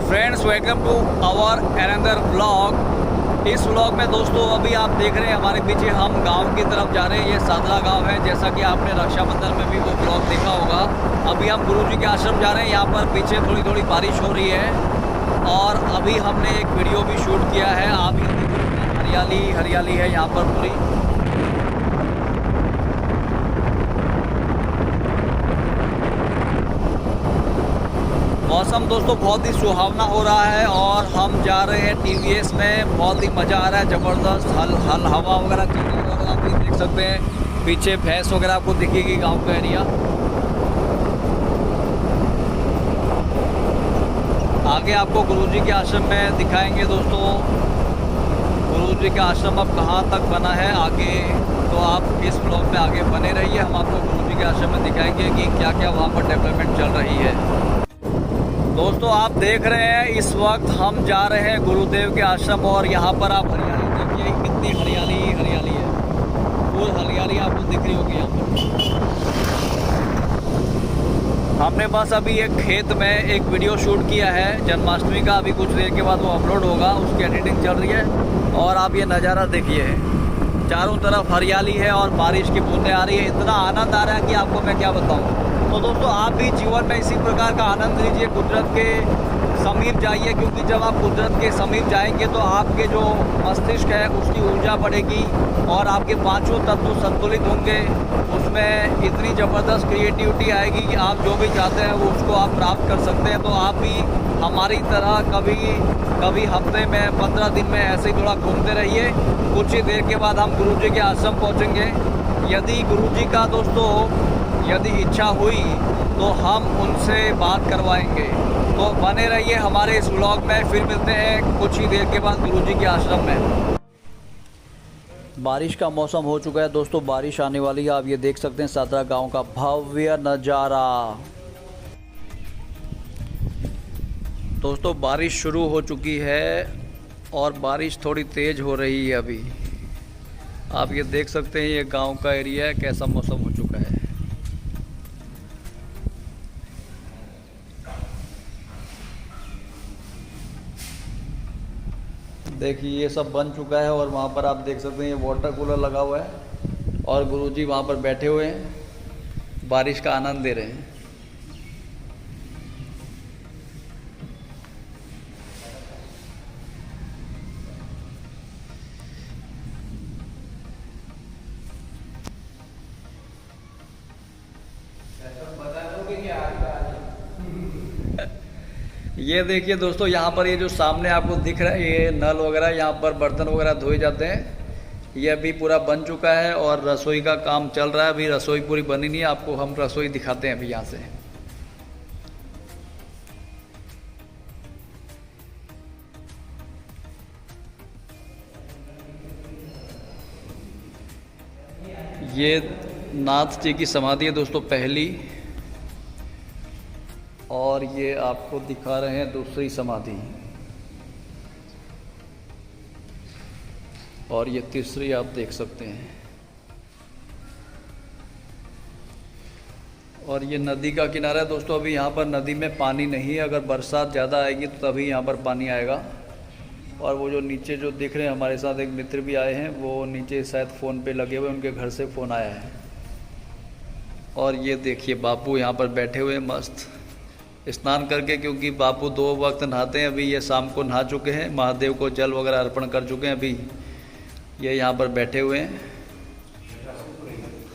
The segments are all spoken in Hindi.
Friends, welcome to our another vlog. इस व्लॉग में दोस्तों अभी आप देख रहे हैं हमारे पीछे हम गांव की तरफ जा रहे हैं। ये सादरा गांव है, जैसा कि आपने रक्षाबंधन में भी वो व्लॉग देखा होगा। अभी हम गुरुजी के आश्रम जा रहे हैं। यहाँ पर पीछे थोड़ी थोड़ी बारिश हो रही है और अभी हमने एक वीडियो भी शूट किया है। आप हरियाली हरियाली है यहाँ पर पूरी। मौसम दोस्तों बहुत ही सुहावना हो रहा है और हम जा रहे हैं टीवीएस में। बहुत ही मज़ा आ रहा है, ज़बरदस्त हल हवा वगैरह चल रही है। आप देख सकते हैं पीछे भैंस वगैरह आपको दिखेगी, गांव का एरिया। आगे आपको गुरुजी के आश्रम में दिखाएंगे दोस्तों। गुरुजी का आश्रम अब कहाँ तक बना है आगे, तो आप इस ब्लॉग में आगे बने रहिए। हम आपको गुरुजी के आश्रम में दिखाएंगे कि क्या क्या वहाँ पर डेवलपमेंट चल रही है। दोस्तों आप देख रहे हैं इस वक्त हम जा रहे हैं गुरुदेव के आश्रम और यहाँ पर आप हरियाली देखिए, कितनी हरियाली हरियाली है। फुल हरियाली आपको दिख रही होगी यहाँ पर। हमने बस अभी एक खेत में एक वीडियो शूट किया है जन्माष्टमी का। अभी कुछ देर के बाद वो अपलोड होगा, उसकी एडिटिंग चल रही है। और आप ये नज़ारा देखिए, चारों तरफ हरियाली है और बारिश की बूंदें आ रही है। इतना आनंद आ रहा है कि आपको मैं क्या बताऊँ। तो दोस्तों आप भी जीवन में इसी प्रकार का आनंद लीजिए, कुदरत के समीप जाइए, क्योंकि जब आप कुदरत के समीप जाएंगे तो आपके जो मस्तिष्क है उसकी ऊर्जा बढ़ेगी और आपके पांचों तत्व संतुलित होंगे। उसमें इतनी ज़बरदस्त क्रिएटिविटी आएगी कि आप जो भी चाहते हैं वो उसको आप प्राप्त कर सकते हैं। तो आप भी हमारी तरह कभी हफ्ते में 15 दिन में ऐसे ही थोड़ा घूमते रहिए। कुछ ही देर के बाद हम गुरुजी के आश्रम पहुँचेंगे। यदि गुरुजी का दोस्तों यदि इच्छा हुई तो हम उनसे बात करवाएंगे। तो बने रहिए हमारे इस व्लॉग में। फिर मिलते हैं कुछ ही देर के बाद गुरुजी के आश्रम में। बारिश का मौसम हो चुका है दोस्तों, बारिश आने वाली है। आप ये देख सकते हैं सादरा गांव का भव्य नज़ारा। दोस्तों बारिश शुरू हो चुकी है और बारिश थोड़ी तेज़ हो रही है अभी। आप ये देख सकते हैं ये गांव का एरिया है, कैसा मौसम हो चुका है। देखिए ये सब बन चुका है और वहाँ पर आप देख सकते हैं ये वाटर कूलर लगा हुआ है और गुरुजी वहाँ पर बैठे हुए हैं, बारिश का आनंद ले रहे हैं। ये देखिए दोस्तों, यहाँ पर ये जो सामने आपको दिख रहा है ये नल वगैरह, यहाँ पर बर्तन वगैरह धोए जाते हैं। ये अभी पूरा बन चुका है और रसोई का काम चल रहा है। अभी रसोई पूरी बनी नहीं है, आपको हम रसोई दिखाते हैं अभी यहाँ से। ये नाथ जी की समाधि है दोस्तों पहली, और ये आपको दिखा रहे हैं दूसरी समाधि, और ये तीसरी आप देख सकते हैं। और ये नदी का किनारा है दोस्तों। अभी यहाँ पर नदी में पानी नहीं है, अगर बरसात ज़्यादा आएगी तो तभी यहाँ पर पानी आएगा। और वो जो नीचे जो दिख रहे हैं, हमारे साथ एक मित्र भी आए हैं, वो नीचे शायद फ़ोन पे लगे हुए, उनके घर से फ़ोन आया है। और ये देखिए बापू यहाँ पर बैठे हुए मस्त स्नान करके, क्योंकि बापू 2 वक्त नहाते हैं। अभी ये शाम को नहा चुके हैं, महादेव को जल वगैरह अर्पण कर चुके हैं। अभी ये यहाँ पर बैठे हुए हैं।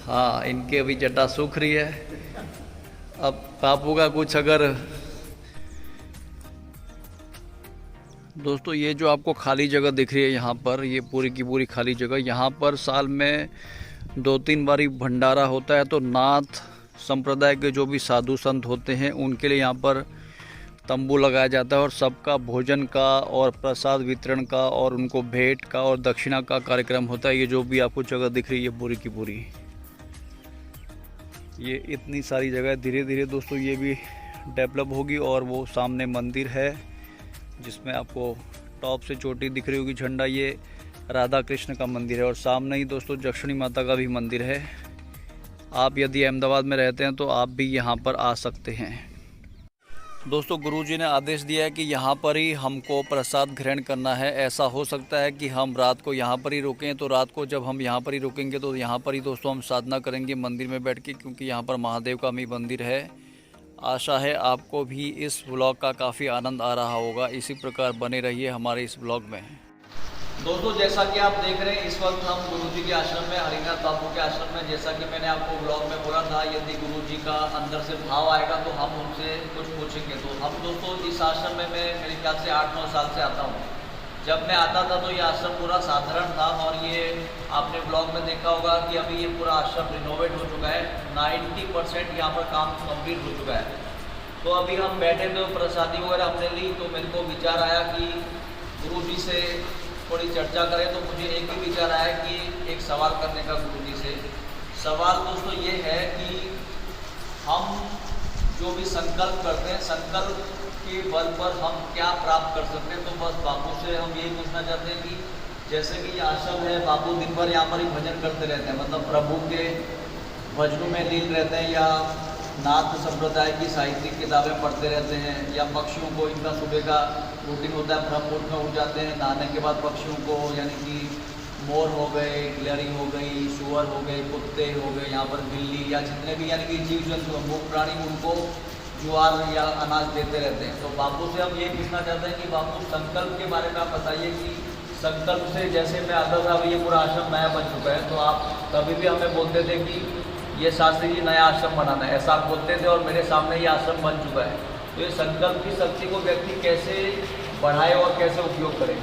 हाँ, इनके अभी जटा सूख रही है। अब बापू का कुछ अगर दोस्तों, ये जो आपको खाली जगह दिख रही है यहाँ पर, ये पूरी की पूरी खाली जगह, यहाँ पर साल में 2-3 बारी भंडारा होता है। तो नाथ संप्रदाय के जो भी साधु संत होते हैं उनके लिए यहाँ पर तंबू लगाया जाता है और सबका भोजन का और प्रसाद वितरण का और उनको भेंट का और दक्षिणा का कार्यक्रम होता है। ये जो भी आपको जगह दिख रही है पूरी की पूरी, ये इतनी सारी जगह धीरे धीरे दोस्तों ये भी डेवलप होगी। और वो सामने मंदिर है जिसमें आपको टॉप से चोटी दिख रही होगी झंडा, ये राधा कृष्ण का मंदिर है। और सामने ही दोस्तों जक्षिणी माता का भी मंदिर है। आप यदि अहमदाबाद में रहते हैं तो आप भी यहाँ पर आ सकते हैं। दोस्तों गुरुजी ने आदेश दिया है कि यहाँ पर ही हमको प्रसाद ग्रहण करना है। ऐसा हो सकता है कि हम रात को यहाँ पर ही रुकें, तो रात को जब हम यहाँ पर ही रुकेंगे तो यहाँ पर ही दोस्तों हम साधना करेंगे मंदिर में बैठ के, क्योंकि यहाँ पर महादेव का भी मंदिर है। आशा है आपको भी इस व्लॉग का काफ़ी आनंद आ रहा होगा। इसी प्रकार बने रहिए हमारे इस व्लॉग में। दोस्तों जैसा कि आप देख रहे हैं इस वक्त हम गुरुजी के आश्रम में, हरिनाथ बाबू के आश्रम में, जैसा कि मैंने आपको ब्लॉग में बोला था, यदि गुरुजी का अंदर से भाव आएगा तो हम उनसे कुछ पूछेंगे। तो हम दोस्तों इस आश्रम में मैं मेरे ख्याल से 8-9 साल से आता हूँ। जब मैं आता था तो ये आश्रम पूरा साधारण था, और ये आपने ब्लॉग में देखा होगा कि अभी ये पूरा आश्रम रिनोवेट हो चुका है। 90% यहाँ पर काम कंप्लीट हो चुका है। तो अभी हम बैठे थे, प्रसादी वगैरह हमने ली, तो मेरे को विचार आया कि गुरुजी से थोड़ी चर्चा करें। तो मुझे एक ही विचार आया कि एक सवाल करने का गुरुजी से। सवाल दोस्तों ये है कि हम जो भी संकल्प करते हैं, संकल्प के बल पर हम क्या प्राप्त कर सकते हैं। तो बस बापू से हम यही पूछना चाहते हैं कि जैसे कि ये आश्रम है, बापू दिन भर यहाँ पर ही भजन करते रहते हैं, मतलब प्रभु के भजनों में लीन रहते हैं, या नाथ संप्रदाय की साहित्यिक किताबें पढ़ते रहते हैं, या पक्षियों को, इनका सुबह का रूटीन होता है, ब्रह्म मुहूर्त में उठ जाते हैं, नहाने के बाद पक्षियों को, यानी कि मोर हो गए, गिलहरी हो गई, सुअर हो गए, कुत्ते हो गए, यहाँ पर बिल्ली, या जितने भी यानी कि जीव जंतु मूक प्राणी, उनको ज्वार या अनाज देते रहते हैं। तो बापू से हम ये पूछना चाहते हैं कि बापू संकल्प के बारे में आप बताइए कि संकल्प से, जैसे मैं आता था, अभी ये पूरा आश्रम नया बन चुका है, तो आप कभी भी हमें बोलते थे कि ये शास्त्री जी नया आश्रम बनाना है, ऐसा आप बोलते थे, और मेरे सामने ये आश्रम बन चुका है। तो ये संकल्प की शक्ति को व्यक्ति कैसे बढ़ाए और कैसे उपयोग करे?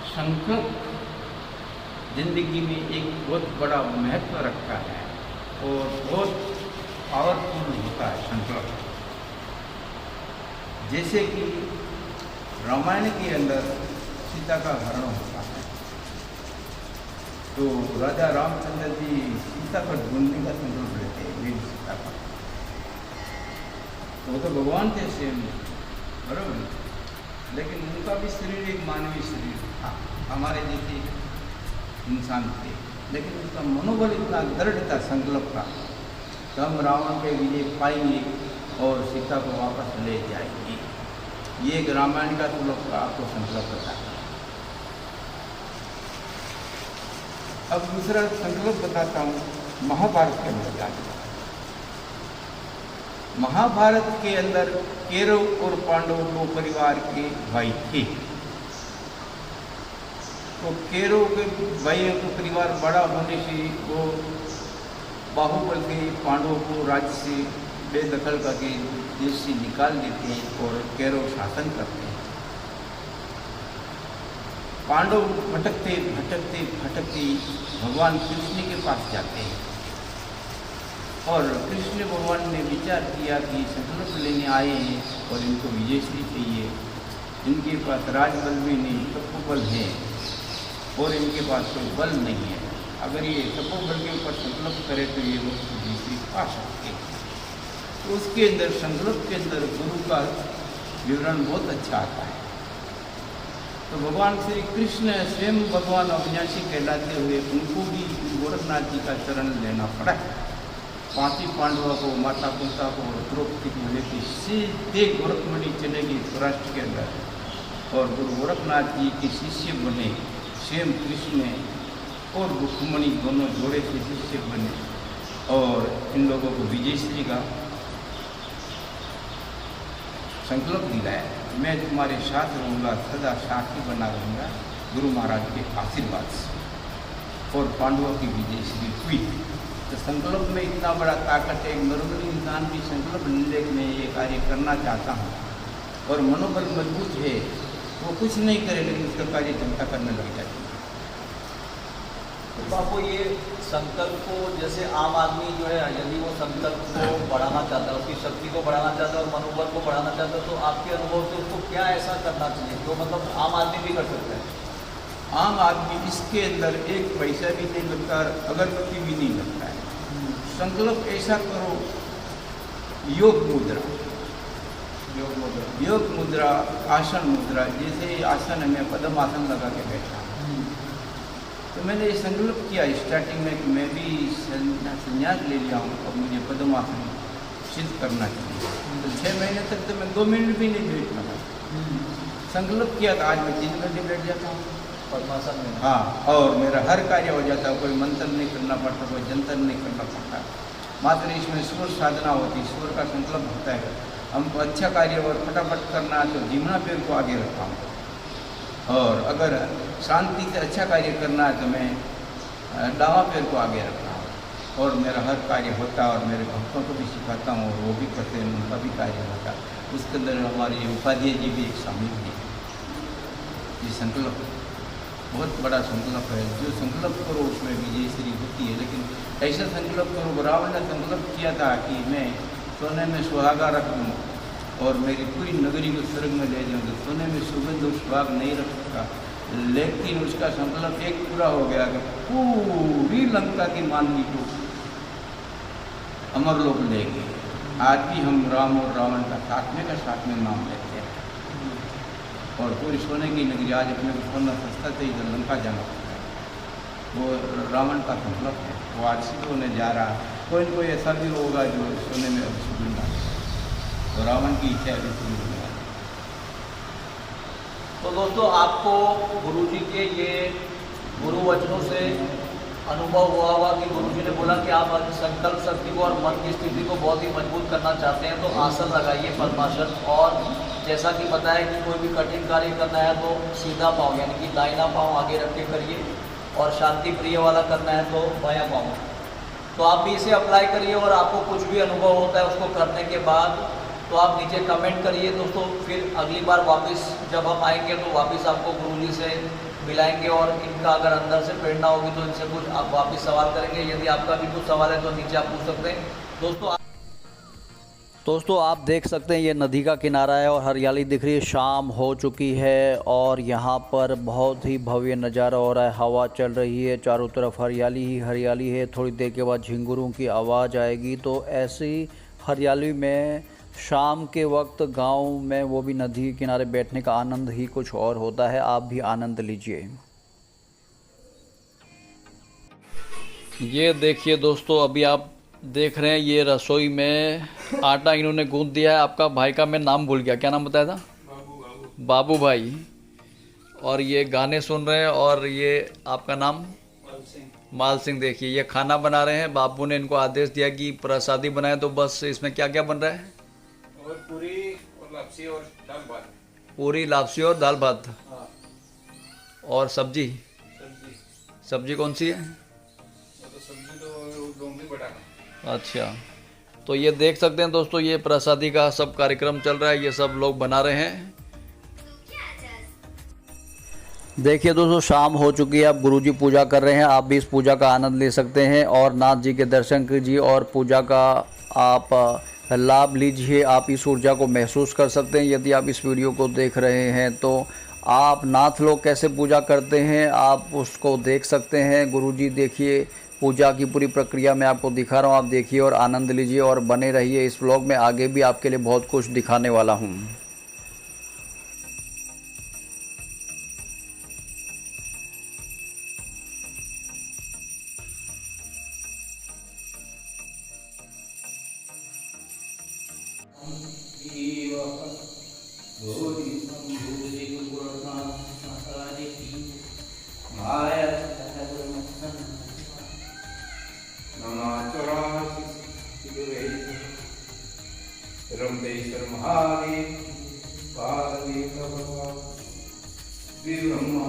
संकल्प जिंदगी में एक बहुत बड़ा महत्व रखता है और बहुत पावरफुल होता है संकल्प। जैसे कि रामायण के अंदर सीता का हरण होता है, तो राजा रामचंद्र जी सीता पर ढूंढने का संकल्प लेते हैं, वीर सीता का। तो वो तो भगवान थे स्वयं, बराबर, लेकिन उनका भी शरीर एक मानवीय शरीर था, हमारे जैसे इंसान थे, लेकिन उनका मनोबल इतना दृढ़ था संकल्प का, तो हम रावण पे विजय पाएंगे और सीता को वापस ले जाएंगे। ये एक रामायण का श्लोक आपको संकल्प बताया। अब दूसरा संकल्प बताता हूँ, महाभारत के अंदर जाकर। महाभारत के अंदर कौरव और पांडव दो परिवार के भाई थे। तो कौरव के भाइयों का परिवार बड़ा होने से वो बाहुबल के पांडवों को राज्य से बेदखल करके देश से निकाल देते हैं और कौरव शासन करते हैं। पांडव भटकते भटकते भटकते भगवान कृष्ण के पास जाते हैं, और कृष्ण भगवान ने विचार किया कि संकल्प लेने आए हैं और इनको विजयश्री चाहिए, इनके पास राजबल भी नहीं, तपोबल है, और इनके पास कोई बल नहीं है। अगर ये तपोबल के ऊपर संकल्प करे तो ये लोग विजयश्री पा सकते हैं। तो उसके अंदर संकल्प के अंदर गुरु का विवरण बहुत अच्छा आता है। तो भगवान श्री कृष्ण स्वयं भगवान अविनाशी कहलाते हुए उनको भी गोरखनाथ जी का चरण लेना पड़ा। पांचों पांडवों को, माता कुंता को और द्रौपदी को लेकर सीधे गोरखमणि चले गए सौराष्ट्र के अंदर, और गुरु गोरखनाथ जी के शिष्य बने स्वयं कृष्ण, और रुक्मणी दोनों जोड़े से शिष्य बने, और इन लोगों को विजयश्री का संकल्प दिलाया, मैं तुम्हारे साथ रहूँगा, सदा साथी बना रहूँगा, गुरु महाराज के आशीर्वाद से, और पांडवों की विजयश्री हुई। तो संकल्प में इतना बड़ा ताकत है, नॉर्मली इंसान भी संकल्प लेने में ये कार्य करना चाहता हूँ और मनोबल मजबूत है, वो कुछ नहीं करे लेकिन उसका कार्य जनता करने लग जाती है। तो आपको ये संकल्प को, जैसे आम आदमी जो है यदि वो संकल्प को बढ़ाना चाहता है, उसकी शक्ति को बढ़ाना चाहता है और मनोबल को बढ़ाना चाहता है, तो आपके अनुभव से उसको क्या ऐसा करना चाहिए जो मतलब आम आदमी भी कर सकता है? आम आदमी इसके अंदर एक पैसा भी नहीं लगता, अगरबत्ती भी नहीं लगता है। संकल्प ऐसा करो, योग मुद्रा, योग मुद्रा, आसन मुद्रा, जैसे आसन में पद्म आसन लगा के बैठा, तो मैंने ये संकल्प किया स्टार्टिंग में कि मैं भी संन्यास ले लिया हूँ, अब मुझे पद्मासन सिद्ध करना चाहिए। तो 6 महीने तक तो मैं 2 मिनट भी नहीं बैठ पाता। संकल्प किया था आज मैं 3 घंटे बैठ जाता हूँ पद्मासन में। हाँ, और मेरा हर कार्य हो जाता है, कोई मंत्र नहीं करना पड़ता, कोई जंतर नहीं करना पड़ता, मात्र इसमें ईश्वर साधना होती है, ईश्वर का संकल्प होता है। हमको अच्छा कार्य और फटाफट करना है तो जिम्ना पैर को आगे रखता हूँ, और अगर शांति से अच्छा कार्य करना है तो मैं दावा पैर को आगे रखता हूँ, और मेरा हर कार्य होता है और मेरे भक्तों को भी सिखाता हूँ और वो भी करते हैं, उनका भी कार्य होता है। उसके अंदर हमारी उपाध्याय जी भी एक शामिल है। ये संकल्प बहुत बड़ा संकल्प है, जो संकल्प करो उसमें विजय श्री होती है। लेकिन ऐसा संकल्प करो, रावण ने संकल्प किया था कि मैं सोने में सुहागा रख दूँ और मेरी पूरी नगरी को स्वर्ग में ले जाऊँ, तो सोने में सुगंध और सुहाग नहीं रख सकता। लेकिन उसका संकल्प एक पूरा हो गया कि पूरी लंका की मानवी को अमर लोक ले गए। आज भी हम राम और रावण का साथ में नाम लेते हैं, और पूरी सोने की नगरी आज अपने को सोना सस्ता से इधर लंका जाना पड़ता है। वो रावण का संकल्प है, वो आज सिद्ध होने जा रहा है। कोई न कोई ऐसा भी होगा जो सोने में अभी सुगंध आए, तो रावण की इच्छा अभी पूरी होने वाली। तो दोस्तों, आपको गुरुजी के ये गुरु वचनों से अनुभव हुआ होगा कि गुरुजी ने बोला कि आप संकल्प शक्ति को और मन की स्थिति को बहुत ही मजबूत करना चाहते हैं तो आसन लगाइए पद्मासन। और जैसा कि पता है कि कोई भी कठिन कार्य करना है तो सीधा पाँव यानी कि दाहिना पाँव आगे रख के करिए, और शांति प्रिय वाला करना है तो बायां पाँव। तो आप भी इसे अप्लाई करिए, और आपको कुछ भी अनुभव होता है उसको करने के बाद तो आप नीचे कमेंट करिए दोस्तों। फिर अगली बार वापस जब हम आएंगे तो वापस आपको गुरुजी से मिलाएंगे, और इनका अगर अंदर से प्रेरणा होगी तो इनसे कुछ आप वापस सवाल करेंगे। यदि आपका भी कुछ सवाल है तो नीचे आप पूछ सकते हैं। दोस्तों आप देख सकते हैं ये नदी का किनारा है और हरियाली दिख रही है। शाम हो चुकी है और यहाँ पर बहुत ही भव्य नज़ारा हो रहा है। हवा चल रही है, चारों तरफ हरियाली ही हरियाली है। थोड़ी देर के बाद झिंगुरों की आवाज़ आएगी। तो ऐसी हरियाली में शाम के वक्त गांव में, वो भी नदी के किनारे, बैठने का आनंद ही कुछ और होता है। आप भी आनंद लीजिए। ये देखिए दोस्तों, अभी आप देख रहे हैं ये रसोई में आटा इन्होंने गूंथ दिया है। आपका भाई का मैं नाम भूल गया, क्या नाम बताया था? बाबू भाई। और ये गाने सुन रहे हैं। और ये आपका नाम? माल सिंह। देखिए ये खाना बना रहे हैं। बाबू ने इनको आदेश दिया कि प्रसादी बनाए। तो बस इसमें क्या क्या बन रहा है? और पूरी और लापसी और दाल भात। पूरी, लापसी और दाल भात। और सब्जी? सब्जी कौन सी है? सब्जी तो डोंगरी बटाना। अच्छा, तो ये देख सकते हैं दोस्तों, ये प्रसादी का सब कार्यक्रम चल रहा है। ये सब लोग बना रहे हैं। देखिए दोस्तों, शाम हो चुकी है। अब गुरुजी पूजा कर रहे हैं। आप भी इस पूजा का आनंद ले सकते हैं और नाथ जी के दर्शन कीजिए और पूजा का आप लाभ लीजिए। आप इस ऊर्जा को महसूस कर सकते हैं। यदि आप इस वीडियो को देख रहे हैं तो आप नाथ लोग कैसे पूजा करते हैं आप उसको देख सकते हैं। गुरुजी देखिए पूजा की पूरी प्रक्रिया मैं आपको दिखा रहा हूँ। आप देखिए और आनंद लीजिए और बने रहिए इस व्लॉग में। आगे भी आपके लिए बहुत कुछ दिखाने वाला हूँ। रमेश्वर महादेव पार्वती भगवान ब्रह्मा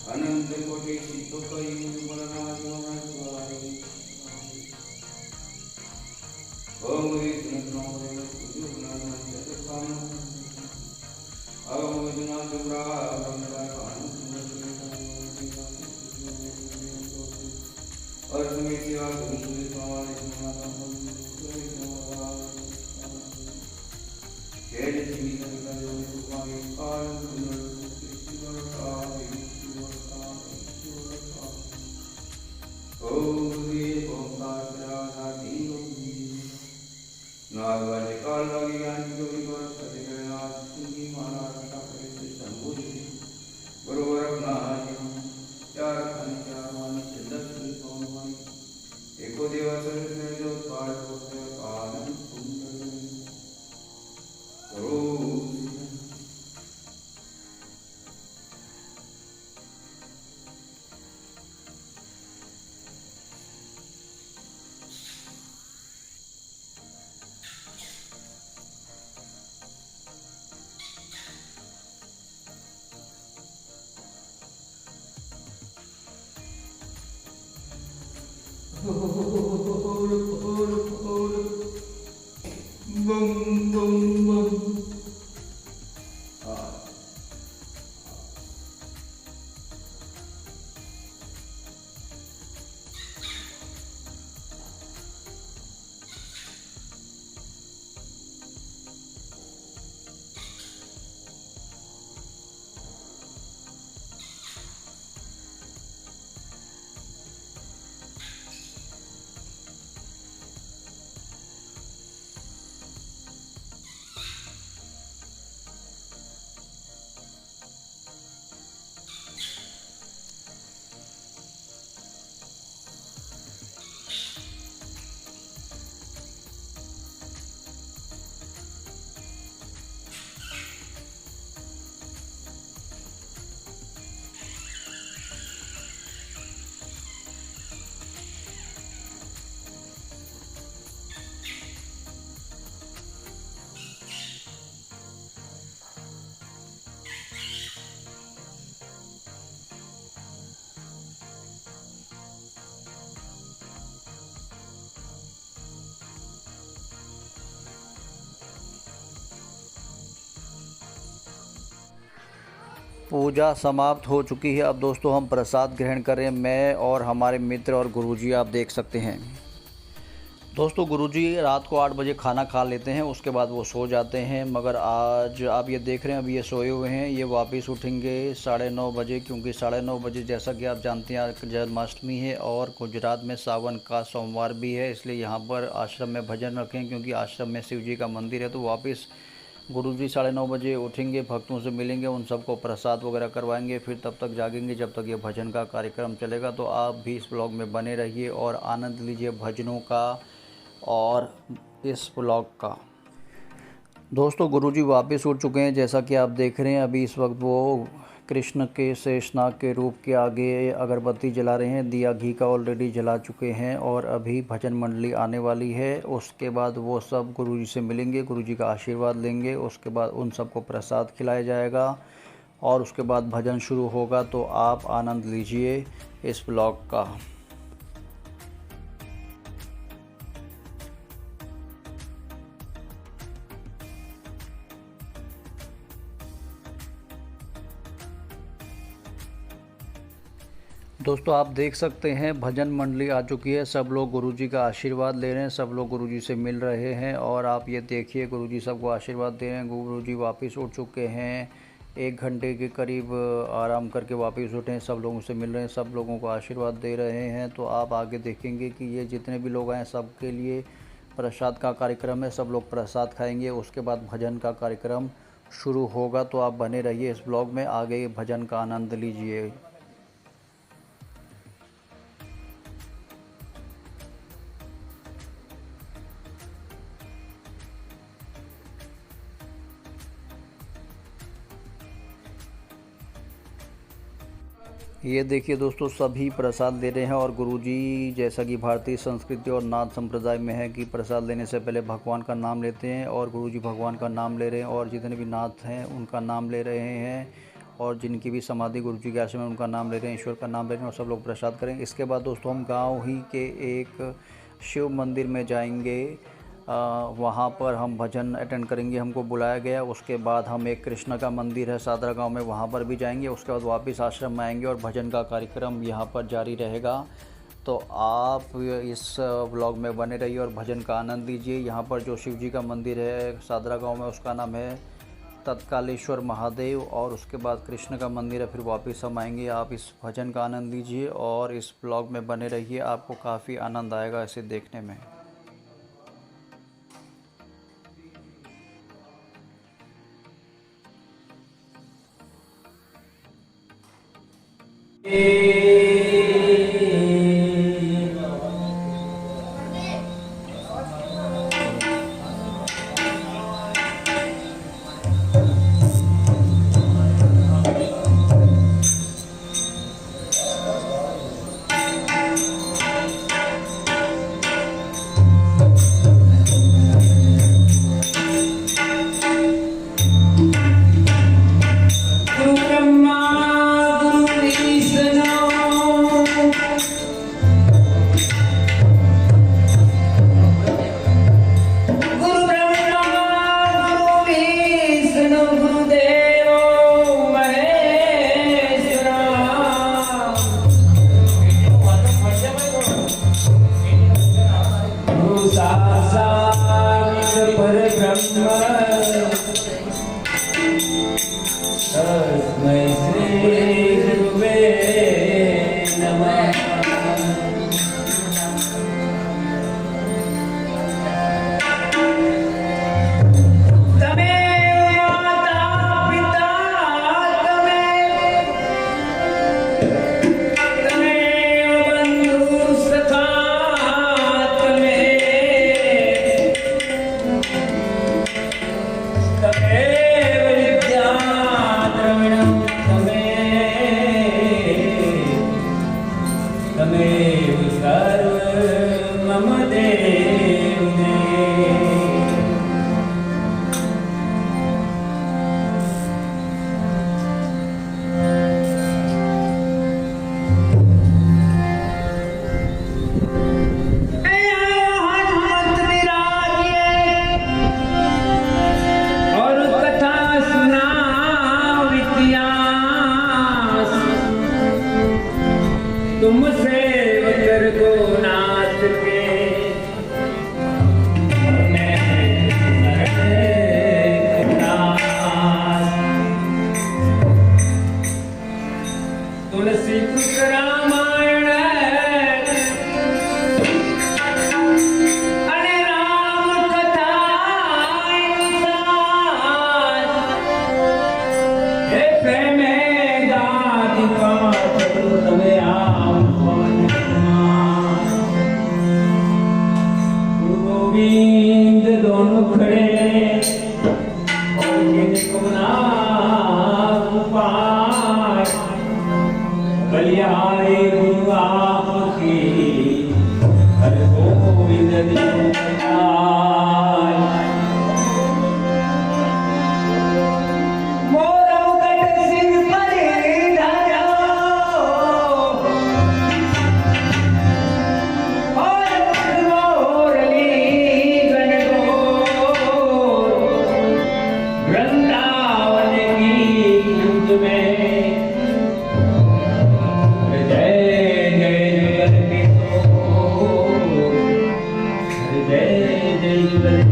अनंत कोटि सिद्धो कई पूजा समाप्त हो चुकी है। अब दोस्तों हम प्रसाद ग्रहण कर रहे हैं, मैं और हमारे मित्र और गुरुजी, आप देख सकते हैं। दोस्तों गुरुजी रात को 8 बजे खाना खा लेते हैं, उसके बाद वो सो जाते हैं। मगर आज आप ये देख रहे हैं, अभी ये सोए हुए हैं। ये वापस उठेंगे 9:30 बजे, क्योंकि 9:30 बजे जैसा कि आप जानते हैं आज जन्माष्टमी है और गुजरात में सावन का सोमवार भी है, इसलिए यहाँ पर आश्रम में भजन रखें, क्योंकि आश्रम में शिव जी का मंदिर है। तो वापस गुरुजी 9:30 बजे उठेंगे, भक्तों से मिलेंगे, उन सबको प्रसाद वगैरह करवाएंगे, फिर तब तक जागेंगे जब तक ये भजन का कार्यक्रम चलेगा। तो आप भी इस ब्लॉग में बने रहिए और आनंद लीजिए भजनों का और इस ब्लॉग का। दोस्तों गुरुजी वापस उठ चुके हैं, जैसा कि आप देख रहे हैं। अभी इस वक्त वो कृष्ण के शेषनाग के रूप के आगे अगरबत्ती जला रहे हैं। दिया घी का ऑलरेडी जला चुके हैं और अभी भजन मंडली आने वाली है। उसके बाद वो सब गुरुजी से मिलेंगे, गुरुजी का आशीर्वाद लेंगे। उसके बाद उन सबको प्रसाद खिलाया जाएगा और उसके बाद भजन शुरू होगा। तो आप आनंद लीजिए इस ब्लॉग का। दोस्तों आप देख सकते हैं भजन मंडली आ चुकी है। सब लोग गुरुजी का आशीर्वाद ले रहे हैं, सब लोग गुरुजी से मिल रहे हैं और आप ये देखिए गुरुजी सबको आशीर्वाद दे रहे हैं। गुरुजी वापस उठ चुके हैं, 1 घंटे के करीब आराम करके वापस उठे हैं। सब लोगों से मिल रहे हैं, सब लोगों को आशीर्वाद दे रहे हैं। तो आप आगे देखेंगे कि ये जितने भी लोग आए सबके लिए प्रसाद का कार्यक्रम है। सब लोग प्रसाद खाएँगे, उसके बाद भजन का कार्यक्रम शुरू होगा। तो आप बने रहिए इस ब्लॉग में, आगे भजन का आनंद लीजिए। ये देखिए दोस्तों सभी प्रसाद ले रहे हैं और गुरुजी जैसा कि भारतीय संस्कृति और नाथ संप्रदाय में है कि प्रसाद लेने से पहले भगवान का नाम लेते हैं और गुरुजी भगवान का नाम ले रहे हैं और जितने भी नाथ हैं उनका नाम ले रहे हैं और जिनकी भी समाधि गुरुजी के आश्रम में उनका नाम ले रहे हैं, ईश्वर का नाम ले रहे हैं और सब लोग प्रसाद करेंगे। इसके बाद दोस्तों हम गाँव ही के एक शिव मंदिर में जाएंगे, वहाँ पर हम भजन अटेंड करेंगे, हमको बुलाया गया। उसके बाद हम एक कृष्ण का मंदिर है सादरा गांव में, वहाँ पर भी जाएंगे। उसके बाद वापस आश्रम में आएंगे और भजन का कार्यक्रम यहाँ पर जारी रहेगा। तो आप इस व्लॉग में बने रहिए और भजन का आनंद लीजिए। यहाँ पर जो शिव जी का मंदिर है सादरा गांव में उसका नाम है तत्कालेश्वर महादेव और उसके बाद कृष्ण का मंदिर है। फिर वापस हम आएंगे। आप इस भजन का आनंद लीजिए और इस व्लॉग में बने रहिए, आपको काफ़ी आनंद आएगा इसे देखने में। तुमसे उतर को नाथ के तुलसी तुक रामायण अरे राम कथा हे प्रेम दादी पाठ तमे गोविंद दोनों खड़े और जिनको ना पार जय जय बलदेव।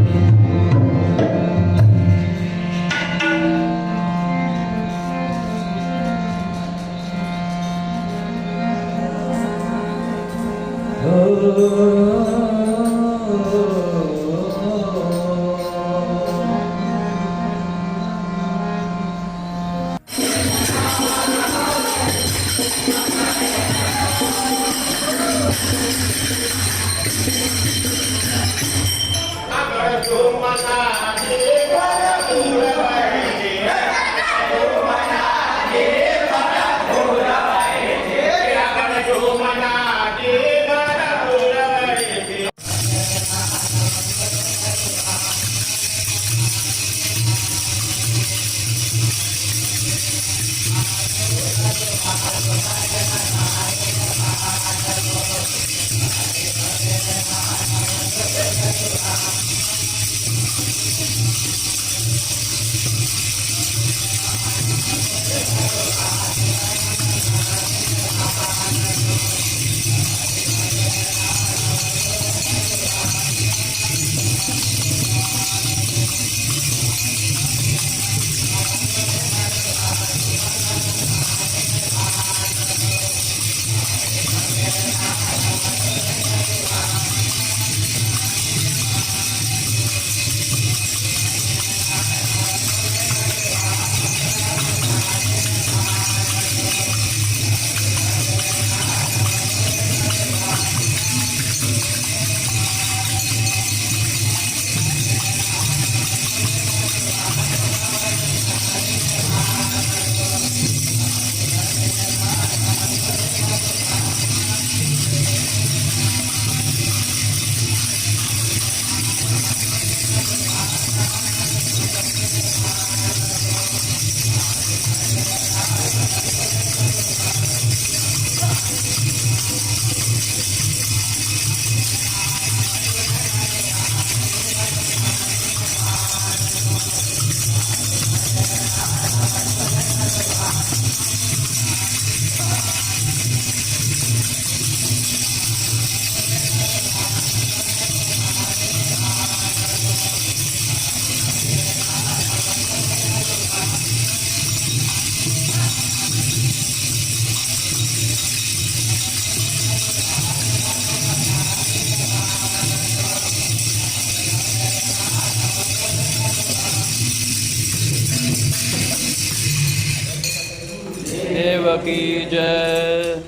देव की जय।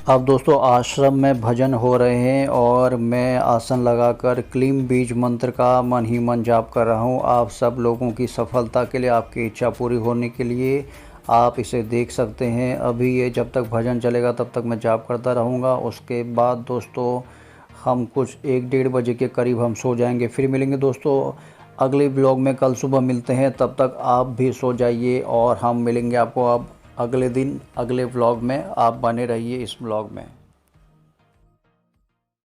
अब दोस्तों आश्रम में भजन हो रहे हैं और मैं आसन लगाकर क्लीम बीज मंत्र का मन ही मन जाप कर रहा हूं। आप सब लोगों की सफलता के लिए, आपकी इच्छा पूरी होने के लिए आप इसे देख सकते हैं। अभी ये जब तक भजन चलेगा तब तक मैं जाप करता रहूंगा। उसके बाद दोस्तों हम कुछ 1-1:30 बजे के करीब हम सो जाएंगे। फिर मिलेंगे दोस्तों अगले ब्लॉग में, कल सुबह मिलते हैं। तब तक आप भी सो जाइए और हम मिलेंगे आपको अब अगले दिन अगले व्लॉग में। आप बने रहिए इस व्लॉग में।